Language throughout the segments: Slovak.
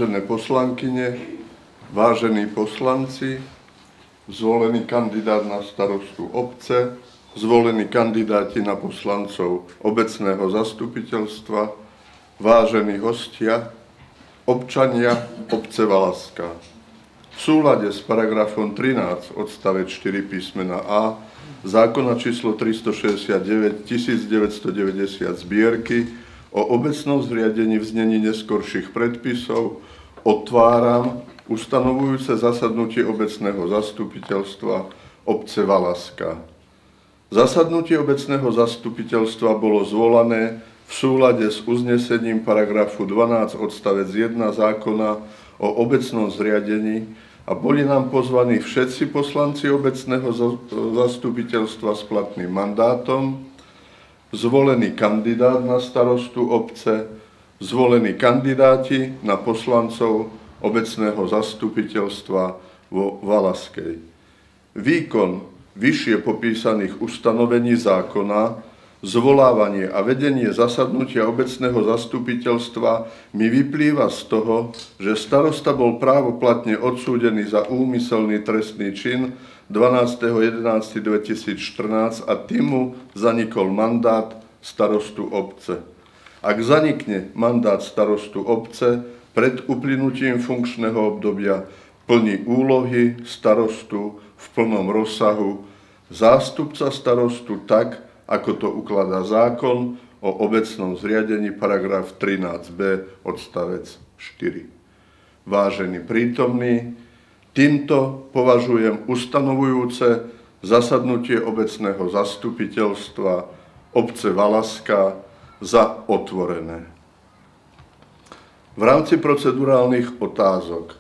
vážené poslankyne, vážení poslanci, zvolený kandidát na starostu obce, zvolení kandidáti na poslancov obecného zastupiteľstva, vážení hostia, občania obce Valašská. V súlade s paragrafom 13 odstavec 4 písmena A zákona číslo 369 1990 zbierky o obecnom zriadení v znení neskorších predpisov otváram ustanovujúce zasadnutie obecného zastupiteľstva obce Valašská. Zasadnutie obecného zastupiteľstva bolo zvolané v súlade s uznesením paragrafu 12 odstavec 1 zákona o obecnom zriadení a boli nám pozvaní všetci poslanci obecného zastupiteľstva s platným mandátom, zvolený kandidát na starostu obce, zvolení kandidáti na poslancov obecného zastupiteľstva vo Valašskej. Výkon vyššie popísaných ustanovení zákona, zvolávanie a vedenie zasadnutia obecného zastupiteľstva mi vyplýva z toho, že starosta bol právoplatne odsúdený za úmyselný trestný čin 12.11.2014 a tým mu zanikol mandát starostu obce. Ak zanikne mandát starostu obce, pred uplynutím funkčného obdobia plní úlohy starostu v plnom rozsahu zástupca starostu tak, ako to ukladá zákon o obecnom zriadení paragraf 13b odstavec 4. Vážení prítomní, týmto považujem ustanovujúce zasadnutie obecného zastupiteľstva obce Valašská za otvorené. V rámci procedurálnych otázok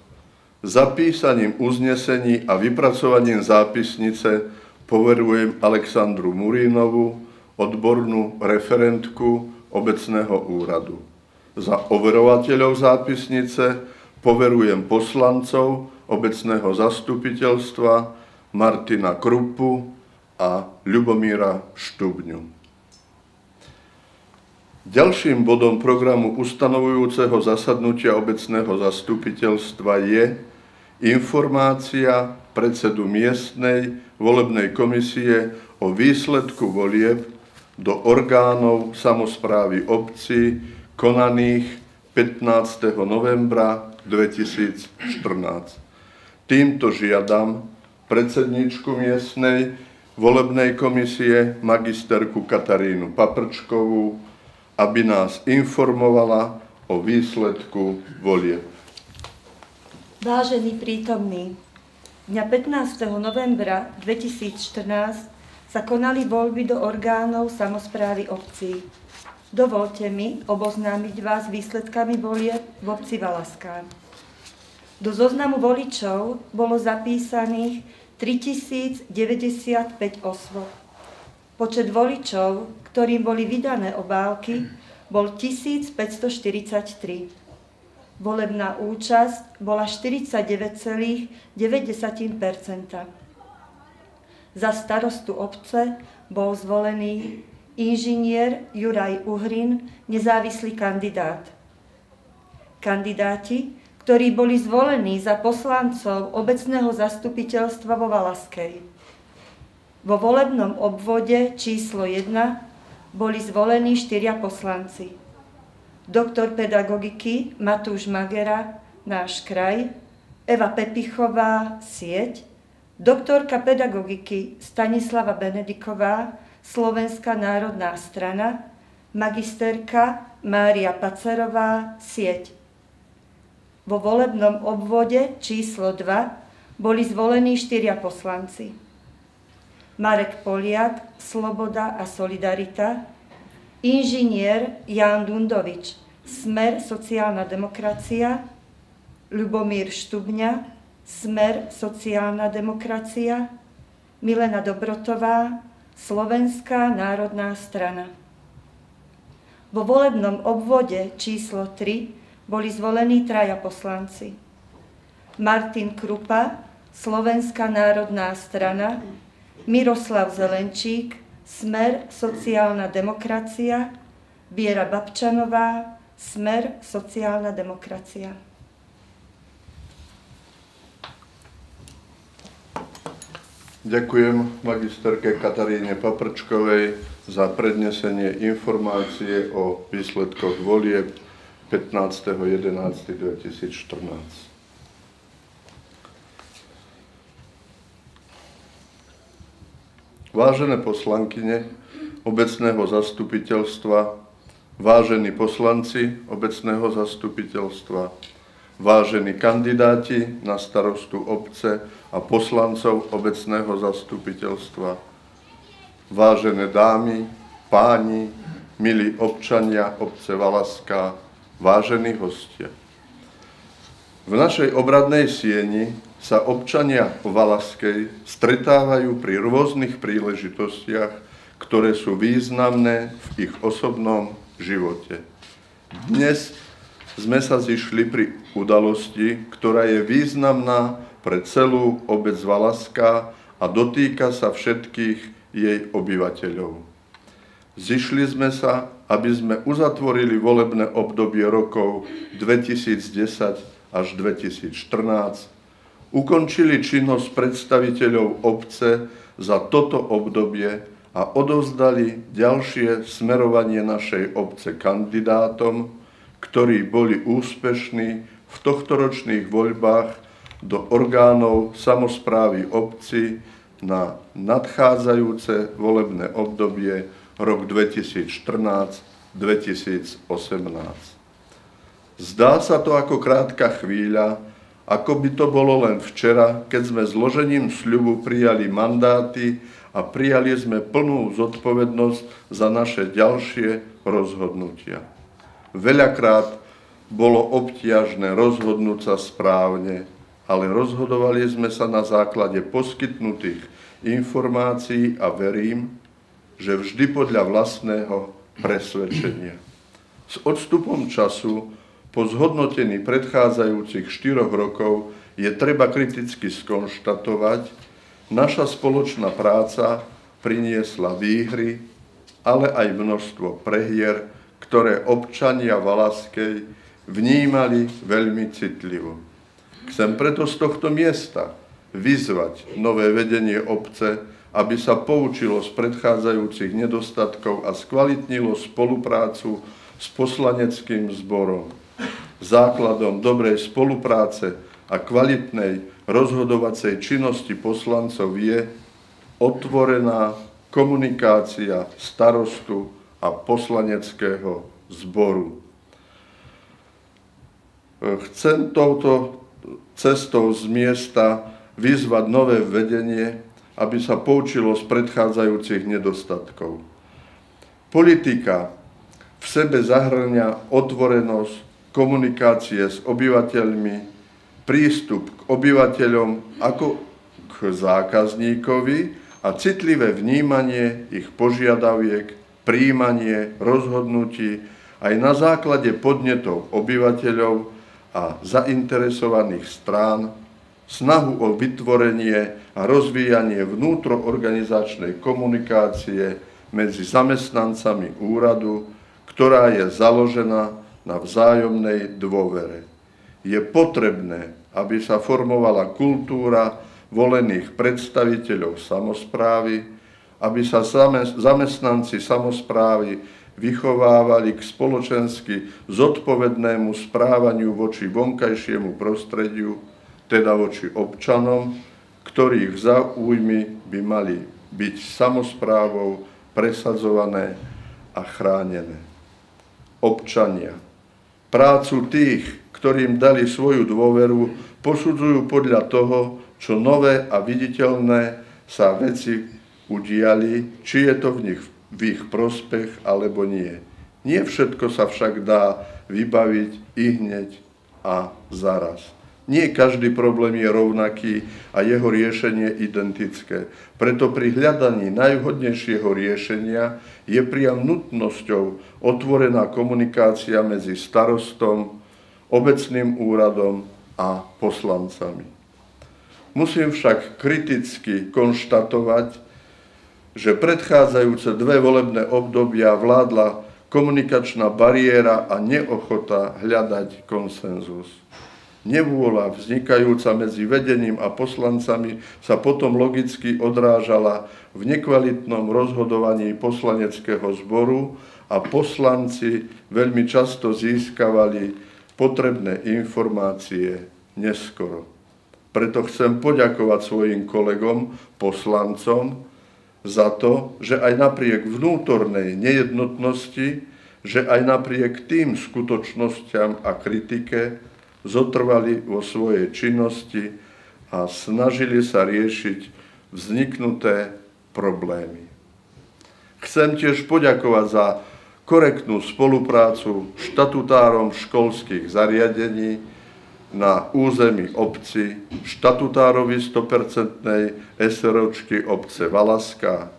zapísaním uznesení a vypracovaním zápisnice poverujem Alexandru Murínovú, odbornú referentku obecného úradu. Za overovateľov zápisnice poverujem poslancov obecného zastupiteľstva Martina Krupu a Ľubomíra Štubňu. Ďalším bodom programu ustanovujúceho zasadnutia obecného zastupiteľstva je informácia predsedu miestnej volebnej komisie o výsledku volieb do orgánov samosprávy obcí konaných 15. novembra 2014. Týmto žiadam predsedničku miestnej volebnej komisie magisterku Katarínu Paprčkovú, aby nás informovala o výsledku volieb. Vážení prítomní, dňa 15. novembra 2014 sa konali voľby do orgánov samosprávy obcí. Dovoľte mi oboznámiť vás s výsledkami volieb v obci Valašská. Do zoznamu voličov bolo zapísaných 3095 osôb. Počet voličov, ktorým boli vydané obálky, bol 1543. Volebná účasť bola 49,9%. Za starostu obce bol zvolený inžinier Juraj Uhrin, nezávislý kandidát. Kandidáti, ktorí boli zvolení za poslancov obecného zastupiteľstva vo Valašskej. Vo volebnom obvode číslo 1 boli zvolení 4 poslanci. Doktor pedagogiky Matúš Magera, náš kraj, Eva Pepichová, sieť, doktorka pedagogiky Stanislava Benediková, Slovenská národná strana, magisterka Mária Pacerová, sieť. Vo volebnom obvode číslo 2 boli zvolení 4 poslanci. Marek Poliak, Sloboda a Solidarita, inžinier Ján Dundovič, Smer sociálna demokracia, Ľubomír Štubňa, Smer sociálna demokracia, Milena Dobrotová, Slovenská národná strana. Vo volebnom obvode číslo 3 boli zvolení 3 poslanci. Martin Krupa, Slovenská národná strana, Miroslav Zelenčík, Smer sociálna demokracia, Viera Babčanová, Smer sociálna demokracia. Ďakujem magisterke Kataríne Paprčkovej za prednesenie informácie o výsledkoch volieb 15.11.2014. Vážené poslankyne obecného zastupiteľstva, vážení poslanci obecného zastupiteľstva, vážení kandidáti na starostu obce a poslancov obecného zastupiteľstva, vážené dámy, páni, milí občania obce Valaská, vážení hostia. V našej obradnej sieni sa občania Valaskej stretávajú pri rôznych príležitostiach, ktoré sú významné v ich osobnom živote. Dnes sme sa zišli pri udalosti, ktorá je významná pre celú obec Valaská a dotýka sa všetkých jej obyvateľov. Zišli sme sa, aby sme uzatvorili volebné obdobie rokov 2010 až 2014, ukončili činnosť predstaviteľov obce za toto obdobie a odovzdali ďalšie smerovanie našej obce kandidátom, ktorí boli úspešní v tohtoročných voľbách do orgánov samosprávy obci na nadchádzajúce volebné obdobie rok 2014-2018. Zdá sa to ako krátka chvíľa, ako by to bolo len včera, keď sme zložením sľubu prijali mandáty a prijali sme plnú zodpovednosť za naše ďalšie rozhodnutia. Veľakrát bolo obťažné rozhodnúť sa správne, ale rozhodovali sme sa na základe poskytnutých informácií a verím, že vždy podľa vlastného presvedčenia. S odstupom času po zhodnotení predchádzajúcich 4 rokov je treba kriticky skonštatovať, naša spoločná práca priniesla výhry, ale aj množstvo prehier, ktoré občania Valaskej vnímali veľmi citlivo. Chcem preto z tohto miesta vyzvať nové vedenie obce, aby sa poučilo z predchádzajúcich nedostatkov a skvalitnilo spoluprácu s poslaneckým zborom. Základom dobrej spolupráce a kvalitnej rozhodovacej činnosti poslancov je otvorená komunikácia starostu a poslaneckého zboru. Chcem touto cestou z miesta vyzvať nové vedenie, aby sa poučilo z predchádzajúcich nedostatkov. Politika v sebe zahŕňa otvorenosť komunikácie s obyvateľmi, prístup k obyvateľom ako k zákazníkovi a citlivé vnímanie ich požiadaviek, prijímanie rozhodnutí aj na základe podnetov obyvateľov a zainteresovaných strán, snahu o vytvorenie a rozvíjanie vnútroorganizačnej komunikácie medzi zamestnancami úradu, ktorá je založená na vzájomnej dôvere. Je potrebné, aby sa formovala kultúra volených predstaviteľov samosprávy, aby sa zamestnanci samosprávy vychovávali k spoločensky zodpovednému správaniu voči vonkajšiemu prostrediu, teda voči občanom, ktorých záujmy by mali byť samosprávou presadzované a chránené. Občania prácu tých, ktorým dali svoju dôveru, posudzujú podľa toho, čo nové a viditeľné sa veci udiali, či je to v ich prospech alebo nie. Nie všetko sa však dá vybaviť ihneď a zaraz. Nie každý problém je rovnaký a jeho riešenie identické. Preto pri hľadaní najvhodnejšieho riešenia je priam nutnosťou otvorená komunikácia medzi starostom, obecným úradom a poslancami. Musím však kriticky konštatovať, že predchádzajúce 2 volebné obdobia vládla komunikačná bariéra a neochota hľadať konsenzus. Nevôľa vznikajúca medzi vedením a poslancami sa potom logicky odrážala v nekvalitnom rozhodovaní poslaneckého zboru a poslanci veľmi často získavali potrebné informácie neskoro. Preto chcem poďakovať svojim kolegom, poslancom, za to, že aj napriek vnútornej nejednotnosti, že aj napriek tým skutočnostiam a kritike zotrvali vo svojej činnosti a snažili sa riešiť vzniknuté problémy. Chcem tiež poďakovať za korektnú spoluprácu štatutárom školských zariadení na území obci, štatutárovi 100% SROčky obce Valašská.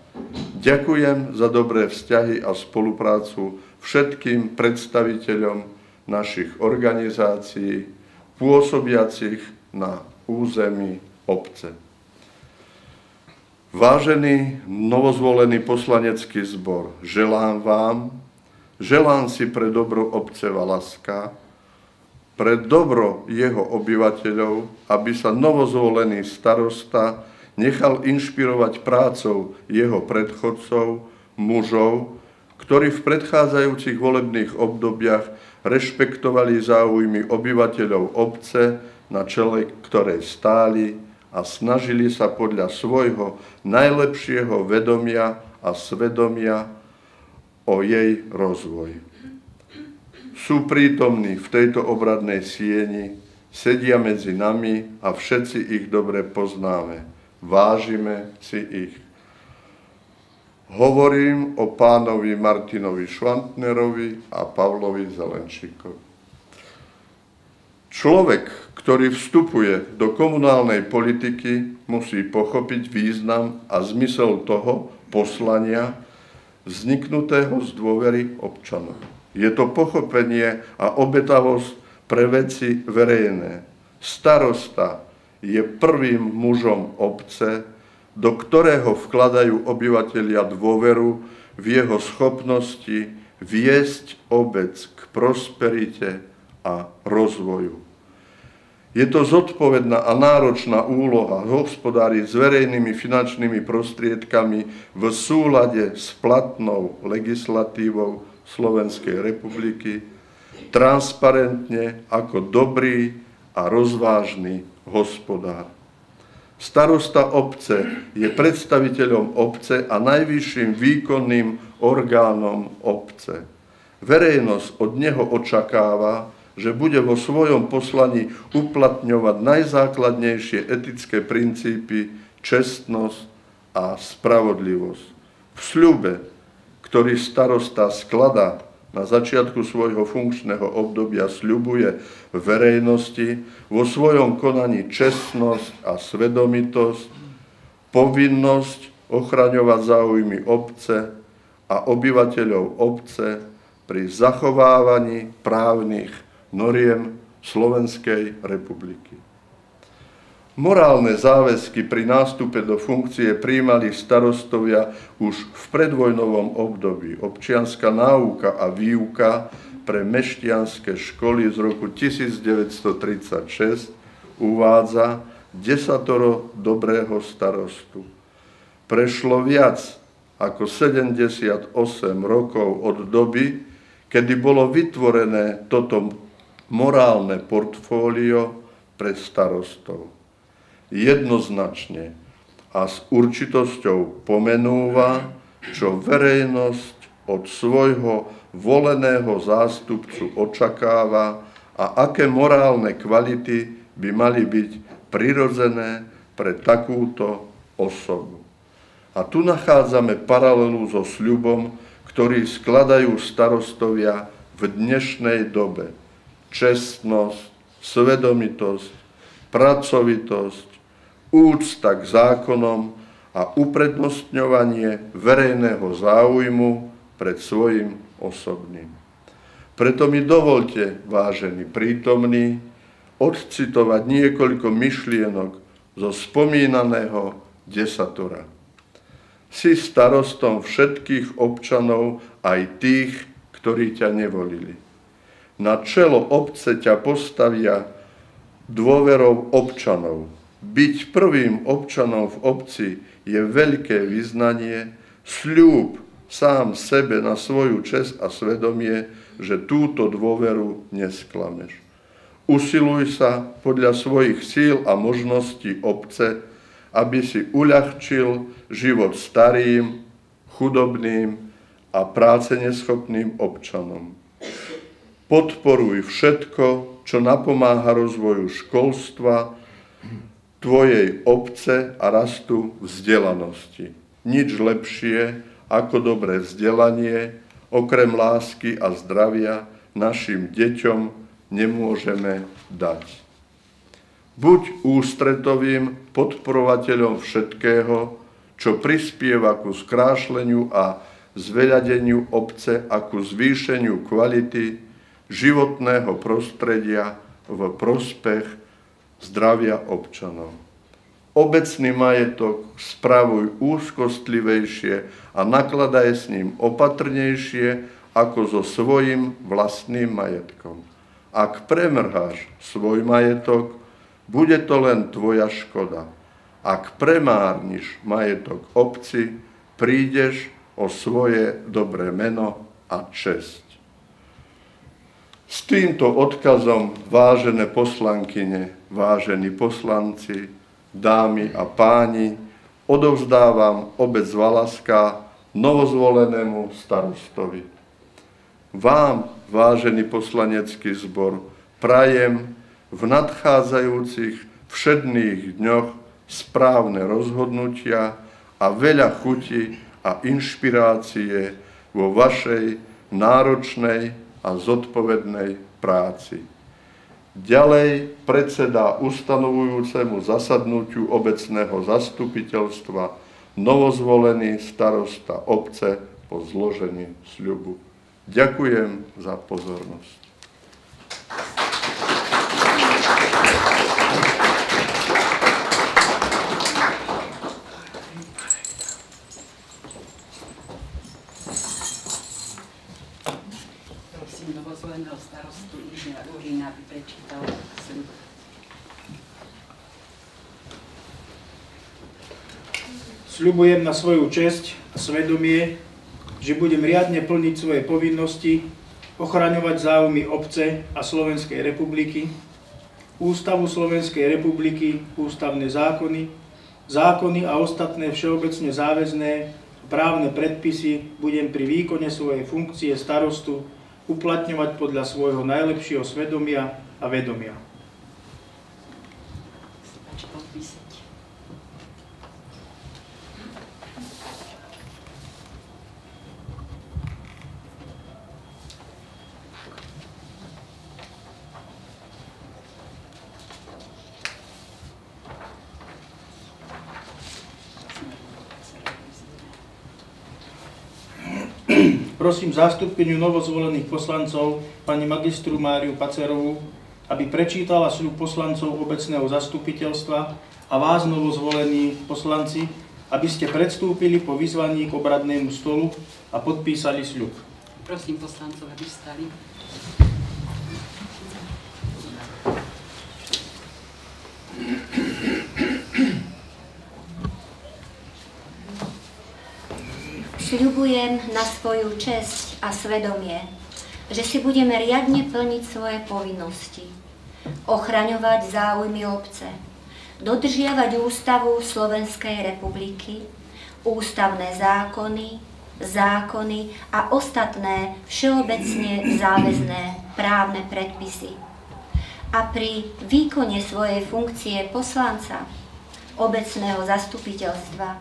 Ďakujem za dobré vzťahy a spoluprácu všetkým predstaviteľom našich organizácií pôsobiacich na území obce. Vážený novozvolený poslanecký zbor, želám si pre dobro obce Valašská, pre dobro jeho obyvateľov, aby sa novozvolený starosta nechal inšpirovať prácou jeho predchodcov, mužov, ktorí v predchádzajúcich volebných obdobiach rešpektovali záujmy obyvateľov obce, na čele ktorej stáli a snažili sa podľa svojho najlepšieho vedomia a svedomia o jej rozvoj. Sú prítomní v tejto obradnej sieni, sedia medzi nami a všetci ich dobre poznáme. Vážime si ich. Hovorím o pánovi Martinovi Švantnerovi a Pavlovi Zelenčíkovi. Človek, ktorý vstupuje do komunálnej politiky, musí pochopiť význam a zmysel toho poslania vzniknutého z dôvery občanov. Je to pochopenie a obetavosť pre veci verejné. Starosta je prvým mužom obce, do ktorého vkladajú obyvatelia dôveru v jeho schopnosti viesť obec k prosperite a rozvoju. Je to zodpovedná a náročná úloha hospodáriť s verejnými finančnými prostriedkami v súlade s platnou legislatívou Slovenskej republiky, transparentne ako dobrý a rozvážny hospodár. Starosta obce je predstaviteľom obce a najvyšším výkonným orgánom obce. Verejnosť od neho očakáva, že bude vo svojom poslaní uplatňovať najzákladnejšie etické princípy, čestnosť a spravodlivosť. V sľube, ktorý starosta skladá na začiatku svojho funkčného obdobia, sľubuje verejnosti vo svojom konaní čestnosť a svedomitosť, povinnosť ochraňovať záujmy obce a obyvateľov obce pri zachovávaní právnych noriem Slovenskej republiky. Morálne záväzky pri nástupe do funkcie prijímali starostovia už v predvojnovom období. Občianska náuka a výuka pre mešťanské školy z roku 1936 uvádza 10 dobrého starostu. Prešlo viac ako 78 rokov od doby, kedy bolo vytvorené toto morálne portfólio pre starostov. Jednoznačne a s určitosťou pomenúva, čo verejnosť od svojho voleného zástupcu očakáva a aké morálne kvality by mali byť prirodzené pre takúto osobu. A tu nachádzame paralelu so sľubom, ktorý skladajú starostovia v dnešnej dobe. Čestnosť, svedomitosť, pracovitosť, úcta k zákonom a uprednostňovanie verejného záujmu pred svojim osobným. Preto mi dovolte, vážení prítomní, odcitovať niekoľko myšlienok zo spomínaného desatora. Si starostom všetkých občanov, aj tých, ktorí ťa nevolili. Na čelo obce ťa postavia dôverou občanov. Byť prvým občanom v obci je veľké vyznanie, sľub sám sebe na svoju česť a svedomie, že túto dôveru nesklameš. Usiluj sa podľa svojich síl a možností obce, aby si uľahčil život starým, chudobným a práce neschopným občanom. Podporuj všetko, čo napomáha rozvoju školstva, tvojej obce a rastu vzdelanosti. Nič lepšie ako dobré vzdelanie, okrem lásky a zdravia, našim deťom nemôžeme dať. Buď ústretovým podporovateľom všetkého, čo prispieva ku skrášleniu a zveľadeniu obce a ku zvýšeniu kvality životného prostredia v prospech zdravia občanov. Obecný majetok spravuj úzkostlivejšie a nakladaj s ním opatrnejšie ako so svojím vlastným majetkom. Ak premrháš svoj majetok, bude to len tvoja škoda. Ak premárniš majetok obci, prídeš o svoje dobré meno a česť. S týmto odkazom, vážené poslankyne, vážení poslanci, dámy a páni, odovzdávam obec Valašská novozvolenému starostovi. Vám, vážený poslanecký zbor, prajem v nadchádzajúcich všedných dňoch správne rozhodnutia a veľa chuti a inšpirácie vo vašej náročnej a zodpovednej práci. Ďalej predsedá ustanovujúcemu zasadnutiu obecného zastupiteľstva novozvolený starosta obce po zložení sľubu. Ďakujem za pozornosť. Prosím novozvoleného starostu inžiniera Uhrína, aby prečítal sľub. Sľubujem na svoju česť a svedomie, že budem riadne plniť svoje povinnosti, ochraňovať záujmy obce a Slovenskej republiky, Ústavu Slovenskej republiky, ústavné zákony a ostatné všeobecne záväzné právne predpisy budem pri výkone svojej funkcie starostu uplatňovať podľa svojho najlepšieho svedomia a vedomia. Prosím zástupkyňu novozvolených poslancov, pani magistru Máriu Pacerovú, aby prečítala sľub poslancov obecného zastupiteľstva a vás, novozvolení poslanci, aby ste predstúpili po vyzvaní k obradnému stolu a podpísali sľub. Prosím poslancov, aby vstali. Sľubujem na svoju česť a svedomie, že si budeme riadne plniť svoje povinnosti, ochraňovať záujmy obce, dodržiavať Ústavu Slovenskej republiky, ústavné zákony a ostatné všeobecne záväzné právne predpisy. A pri výkone svojej funkcie poslanca obecného zastupiteľstva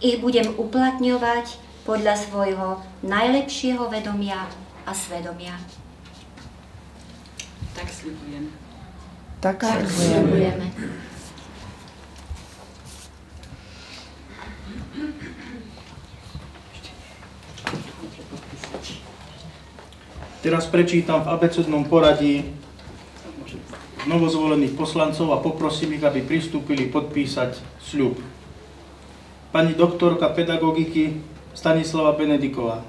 ich budem uplatňovať podľa svojho najlepšieho vedomia a svedomia. Tak sľubujem. Tak sľubujeme. Teraz prečítam v abecednom poradí novozvolených poslancov a poprosím ich, aby pristúpili podpísať sľub. Pani doktorka pedagogiky Stanislava Benediková.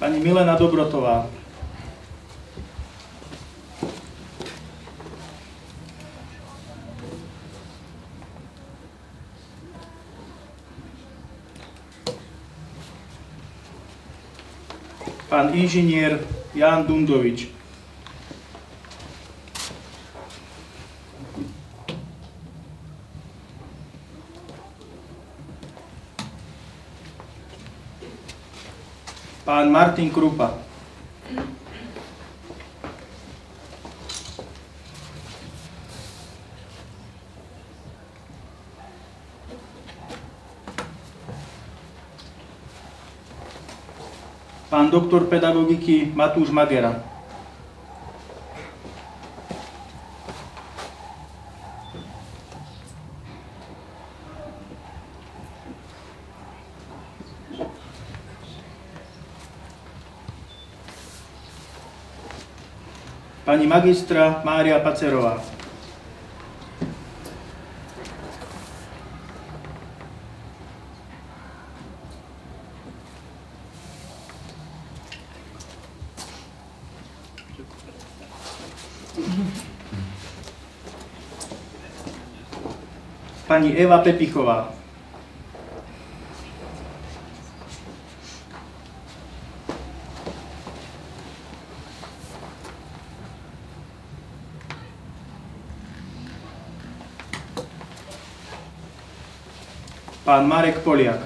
pani Milena Dobrotová, pán inžinier Ján Dundovič, pán Martin Krupa, pán doktor pedagogiky Matúš Magera, pani magistra Mária Pacerová, pani Eva Pepichová, pán Marek Poliak,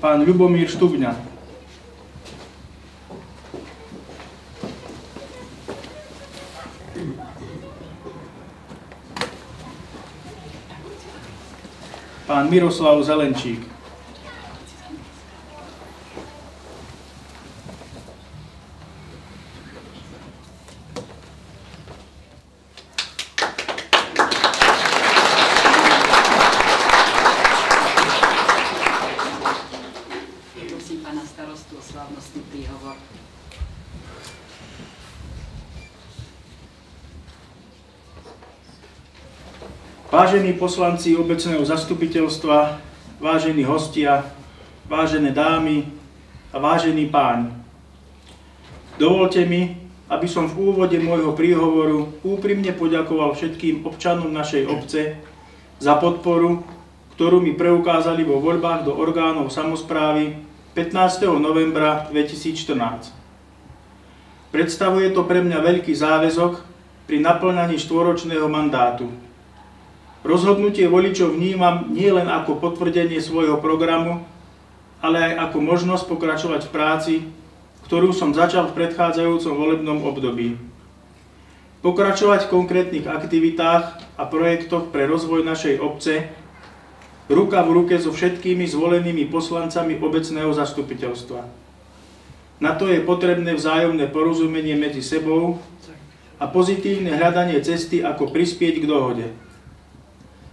pán Ľubomír Štubňa, pán Miroslav Zelenčík, Prosím pána starostu o slávnostný príhovor. Vážení poslanci obecného zastupiteľstva, vážení hostia, vážené dámy a vážení páni. Dovolte mi, aby som v úvode môjho príhovoru úprimne poďakoval všetkým občanom našej obce za podporu, ktorú mi preukázali vo voľbách do orgánov samosprávy 15. novembra 2014. Predstavuje to pre mňa veľký záväzok pri naplňaní štvoročného mandátu. Rozhodnutie voličov vnímam nielen ako potvrdenie svojho programu, ale aj ako možnosť pokračovať v práci, ktorú som začal v predchádzajúcom volebnom období. Pokračovať v konkrétnych aktivitách a projektoch pre rozvoj našej obce, ruka v ruke so všetkými zvolenými poslancami obecného zastupiteľstva. Na to je potrebné vzájomné porozumenie medzi sebou a pozitívne hľadanie cesty, ako prispieť k dohode.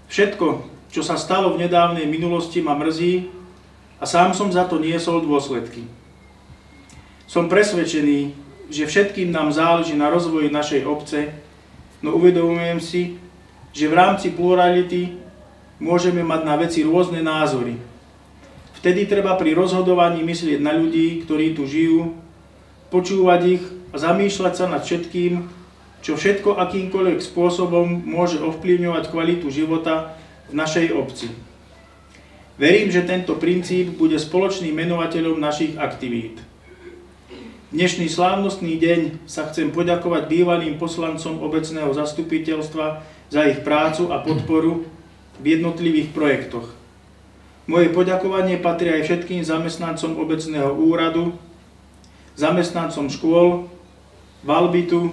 Všetko, čo sa stalo v nedávnej minulosti, ma mrzí a sám som za to niesol dôsledky. Som presvedčený, že všetkým nám záleží na rozvoji našej obce, no uvedomujem si, že v rámci plurality môžeme mať na veci rôzne názory. Vtedy treba pri rozhodovaní myslieť na ľudí, ktorí tu žijú, počúvať ich a zamýšľať sa nad všetkým, čo všetko akýmkoľvek spôsobom môže ovplyvňovať kvalitu života v našej obci. Verím, že tento princíp bude spoločným menovateľom našich aktivít. Dnešný slávnostný deň sa chcem poďakovať bývalým poslancom obecného zastupiteľstva za ich prácu a podporu v jednotlivých projektoch. Moje poďakovanie patrí aj všetkým zamestnancom obecného úradu, zamestnancom škôl, Valbitu,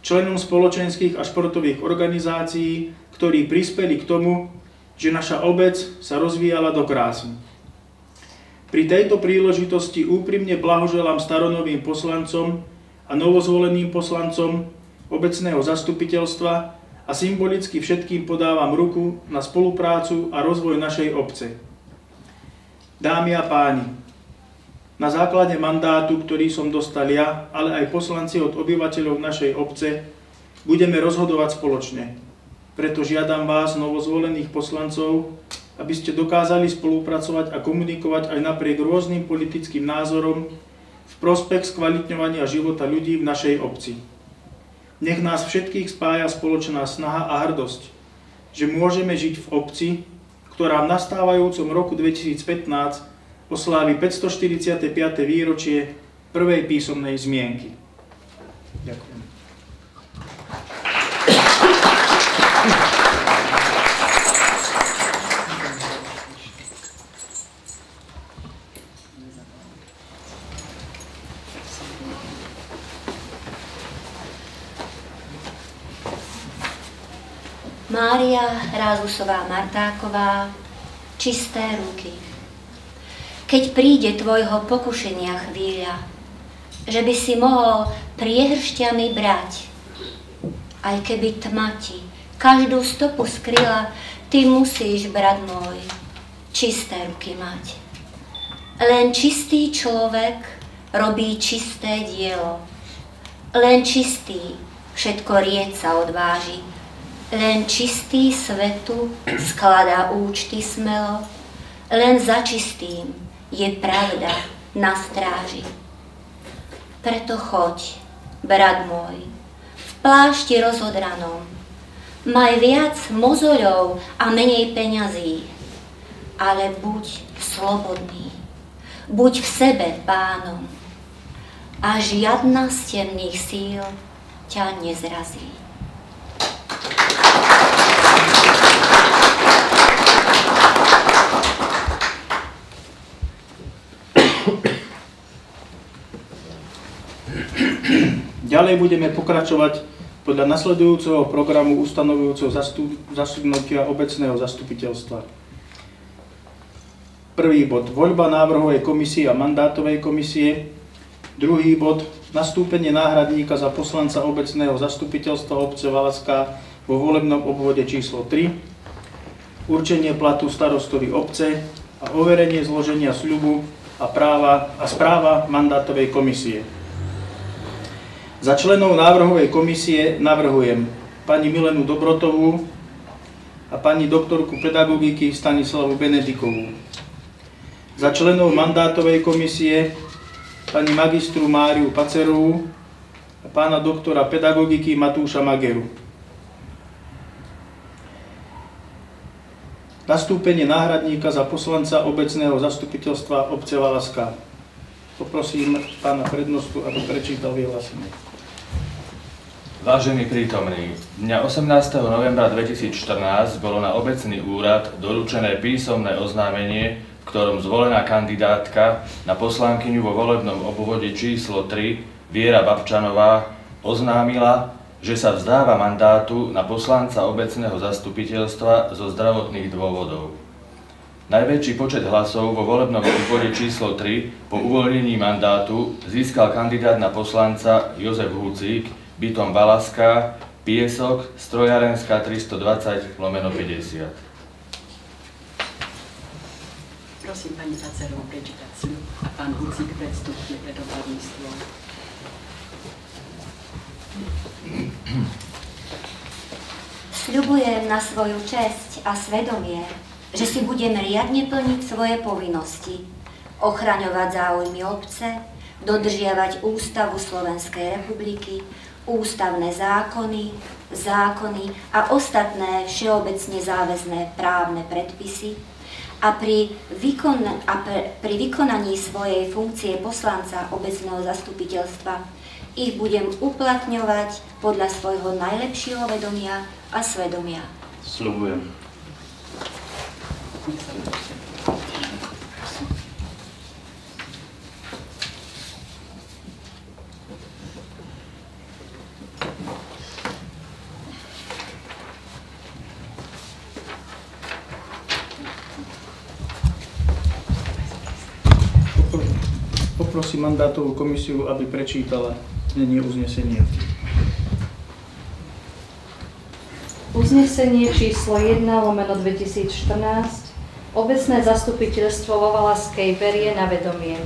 členom spoločenských a športových organizácií, ktorí prispeli k tomu, že naša obec sa rozvíjala do krásy. Pri tejto príležitosti úprimne blahoželám staronovým poslancom a novozvoleným poslancom obecného zastupiteľstva a symbolicky všetkým podávam ruku na spoluprácu a rozvoj našej obce. Dámy a páni, na základe mandátu, ktorý som dostal ja, ale aj poslanci od obyvateľov našej obce, budeme rozhodovať spoločne. Preto žiadam vás, novozvolených poslancov, aby ste dokázali spolupracovať a komunikovať aj napriek rôznym politickým názorom v prospech skvalitňovania života ľudí v našej obci. Nech nás všetkých spája spoločná snaha a hrdosť, že môžeme žiť v obci, ktorá v nastávajúcom roku 2015 oslávi 545. výročie prvej písomnej zmienky. Ďakujem. Mária Rázusová Martáková, čisté ruky. Keď príde tvojho pokušenia chvíľa, že by si mohol priehršťami brať, aj keby tma ti každú stopu skryla, ty musíš, brat môj, čisté ruky mať. Len čistý človek robí čisté dielo. Len čistý všetko rieť sa odváži. Len čistý svetu skladá účty smelo. Len za čistým je pravda na stráži. Preto choď, brat môj, v plášti rozodranom. Maj viac mozoľov a menej peňazí, ale buď slobodný. Buď v sebe pánom a žiadna z temných síl ťa nezrazí. Ďalej budeme pokračovať podľa nasledujúceho programu ustanovujúceho zasadnutia obecného zastupiteľstva. Prvý bod, voľba návrhovej komisie a mandátovej komisie. Druhý bod, nastúpenie náhradníka za poslanca obecného zastupiteľstva obce Valaská vo volebnom obvode číslo 3. Určenie platu starostovi obce a overenie zloženia sľubu a správa mandátovej komisie. Za členov návrhovej komisie navrhujem pani Milenu Dobrotovú a pani doktorku pedagogiky Stanislavu Benedikovú. Za členov mandátovej komisie pani magistru Máriu Pacerovú a pána doktora pedagogiky Matúša Mageru. Nastúpenie náhradníka za poslanca obecného zastupiteľstva obce Valaská. Poprosím pána prednostu, aby prečítal vyhlásenie. Vážení prítomní, dňa 18. novembra 2014 bolo na obecný úrad doručené písomné oznámenie, v ktorom zvolená kandidátka na poslankyňu vo volebnom obvode číslo 3 Viera Babčanová oznámila, že sa vzdáva mandátu na poslanca obecného zastupiteľstva zo zdravotných dôvodov. Najväčší počet hlasov vo volebnom obvode číslo 3 po uvoľnení mandátu získal kandidát na poslanca Jozef Hucík, bytom Valaská, Piesok, Strojárenská 320/50. Prosím pani Pacerovú prečítať sľub a pán Hucík predstupne pred opravníctvom. Sľubujem na svoju česť a svedomie, že si budem riadne plniť svoje povinnosti, ochraňovať záujmy obce, dodržiavať Ústavu Slovenskej republiky, ústavné zákony a ostatné všeobecne záväzné právne predpisy a pri vykonaní svojej funkcie poslanca obecného zastupiteľstva ich budem uplatňovať podľa svojho najlepšieho vedomia a svedomia. Sľubujem. Poprosím mandátovú komisiu, aby prečítala znenie uznesenia. Uznesenie číslo 1/2014 Obecné zastupiteľstvo vo Valaskej berie na vedomie.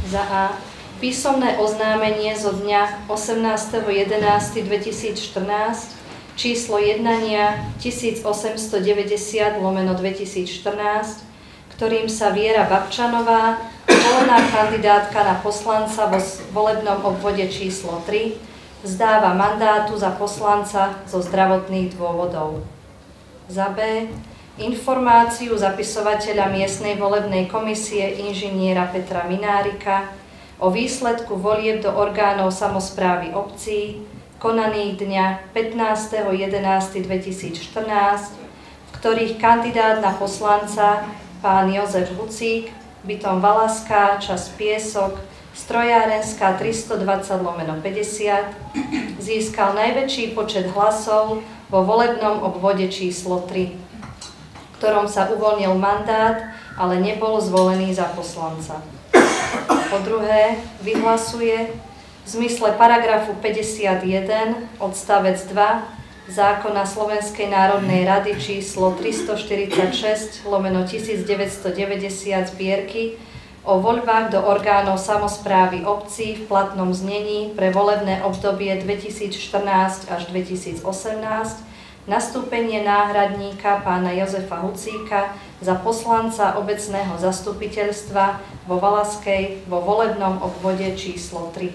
Za A. Písomné oznámenie zo dňa 18.11.2014 číslo jednania 1890/2014, ktorým sa Viera Babčanová, zvolená kandidátka na poslanca vo volebnom obvode číslo 3, vzdáva mandátu za poslanca zo zdravotných dôvodov. Za B. Informáciu zapisovateľa miestnej volebnej komisie inžiniera Petra Minárika o výsledku volieb do orgánov samosprávy obcí, konaných dňa 15.11.2014, v ktorých kandidát na poslanca pán Jozef Hucík, bytom Valaská, časť Piesok, Strojárenská 320/50, získal najväčší počet hlasov vo volebnom obvode číslo 3, v ktorom sa uvoľnil mandát, ale nebol zvolený za poslanca. Po druhé, vyhlasuje v zmysle paragrafu 51 odstavec 2 zákona Slovenskej národnej rady číslo 346/1990 zbierky o voľbách do orgánov samosprávy obcí v platnom znení pre volebné obdobie 2014 až 2018 nastúpenie náhradníka pána Jozefa Hucíka za poslanca obecného zastupiteľstva vo Valaskej vo volebnom obvode číslo 3.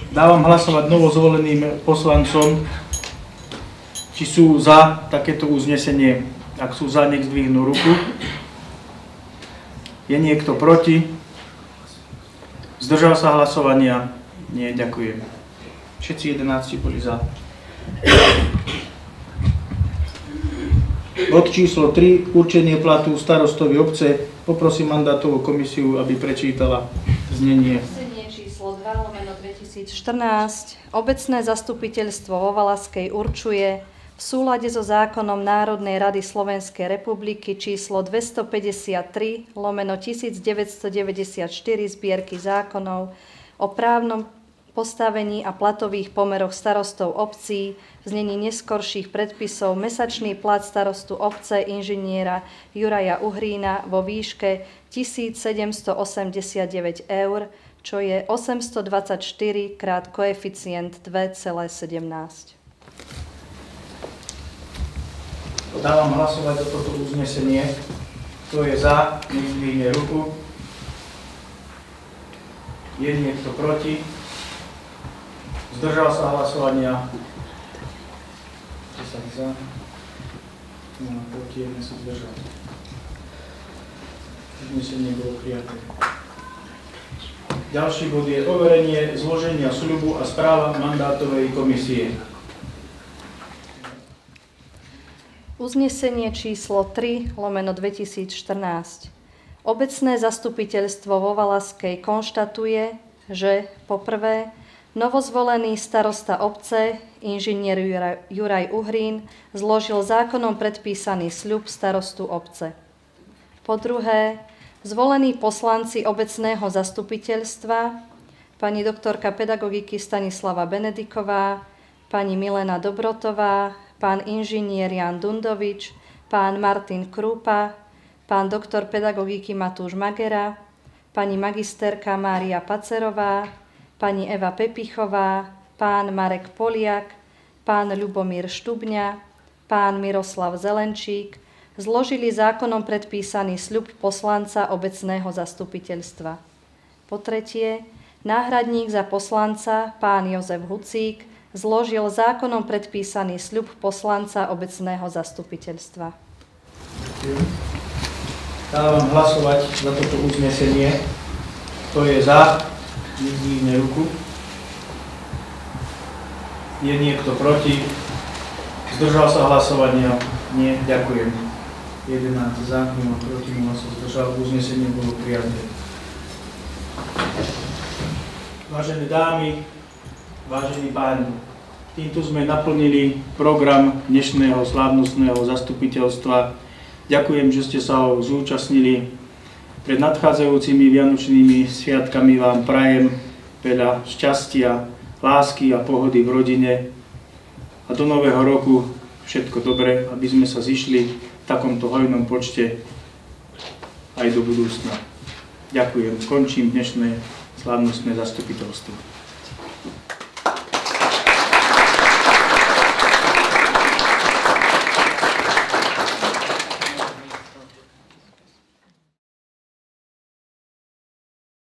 Dávam hlasovať novozvoleným poslancom, či sú za takéto uznesenie. Ak sú za, nech zdvihnú ruku. Je niekto proti? Zdržal sa hlasovania? Nie, ďakujem. Všetci 11 boli za. Bod číslo 3. Určenie platu starostovi obce. Poprosím mandátovú komisiu, aby prečítala znenie. Číslo 2/2014. Obecné zastupiteľstvo vo Valaskej určuje v súlade so zákonom Národnej rady Slovenskej republiky číslo 253/1994 zbierky zákonov o právnom postavení a platových pomeroch starostov obcí, v znení neskorších predpisov mesačný plat starostu obce inžiniera Juraja Uhrína vo výške 1789 eur, čo je 824 krát koeficient 2,17. Dávam hlasovať o toto uznesenie. Kto je za, nech zdvihne ruku. Je niekto proti? Zdržal sa hlasovania? 10 za. No, proti, jeden sa zdržal. Uznesenie bolo prijaté. Ďalší bod je overenie zloženia sľubu a správa mandátovej komisie. Uznesenie číslo 3/2014. Obecné zastupiteľstvo vo Valaskej konštatuje, že poprvé novozvolený starosta obce, inžinier Juraj Uhrín, zložil zákonom predpísaný sľub starostu obce. Po druhé, zvolení poslanci obecného zastupiteľstva, pani doktorka pedagogiky Stanislava Benediková, pani Milena Dobrotová, pán inžinier Jan Dundovič, pán Martin Krúpa, pán doktor pedagogiky Matúš Magera, pani magisterka Mária Pacerová, pani Eva Pepichová, pán Marek Poliak, pán Ľubomír Štubňa, pán Miroslav Zelenčík zložili zákonom predpísaný sľub poslanca obecného zastupiteľstva. Po tretie, náhradník za poslanca, pán Jozef Hucík, zložil zákonom predpísaný sľub poslanca obecného zastupiteľstva. Dávam hlasovať za toto uznesenie. Kto je za, nech zdvihne ruku. Je niekto proti? Zdržal sa hlasovania? Nie, ďakujem. 11 za, 0 proti, 0 sa zdržal. Uznesenie bolo prijaté. Vážené dámy, vážení páni, týmto sme naplnili program dnešného slávnostného zastupiteľstva. Ďakujem, že ste sa ho zúčastnili. Pred nadchádzajúcimi vianočnými sviatkami vám prajem veľa šťastia, lásky a pohody v rodine a do nového roku všetko dobré, aby sme sa zišli v takomto hojnom počte aj do budúcna. Ďakujem. Končím dnešné slávnostné zastupiteľstvo.